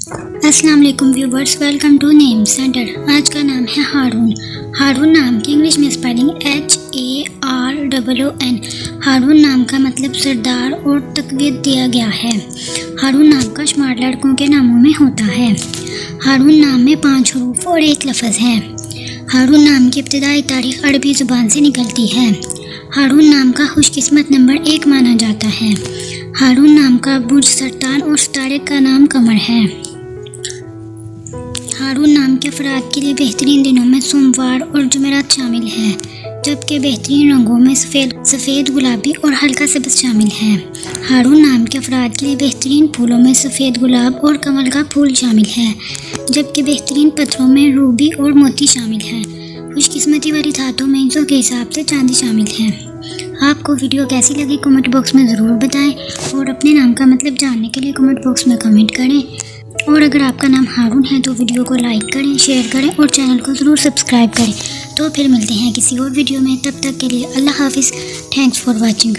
अस्सलाम वालेकुम viewers, welcome to name centre. आज का नाम है हारून। हारून नाम की इंग्लिश में स्पेलिंग HAROON। हारून नाम का मतलब सरदार और तकवीत दिया गया है। हारून नाम का शुमार लड़कों के नामों में होता है। हारून नाम में 5 हरूफ और 1 लफ्ज़ है। हारून नाम की इब्तिदाई तारीख अरबी ज़ुबान से निकलती है। हारून नाम का खुशकिस्मत नंबर 1 माना जाता है। हारून नाम का बुर्ज सरतान और सितारे का नाम कमर है। हारून नाम के अफराद के लिए बेहतरीन दिनों में सोमवार और जुमेरात शामिल है, जबकि बेहतरीन रंगों में सफ़ेद, गुलाबी और हल्का सब्ज़ शामिल है। हारून नाम के अफराद के लिए बेहतरीन फूलों में सफ़ेद गुलाब और कमल का फूल शामिल है, जबकि बेहतरीन पत्थरों में रूबी और मोती शामिल है। खुशकिस्मती वाली धातों में इंचों के हिसाब से चांदी शामिल है। आपको वीडियो कैसी लगी कमेंट बॉक्स में ज़रूर बताएं और अपने नाम का मतलब जानने के लिए कमेंट बॉक्स में कमेंट करें। और अगर आपका नाम हारून है तो वीडियो को लाइक करें, शेयर करें और चैनल को ज़रूर सब्सक्राइब करें। तो फिर मिलते हैं किसी और वीडियो में, तब तक के लिए अल्लाह हाफिज़। Thanks for watching.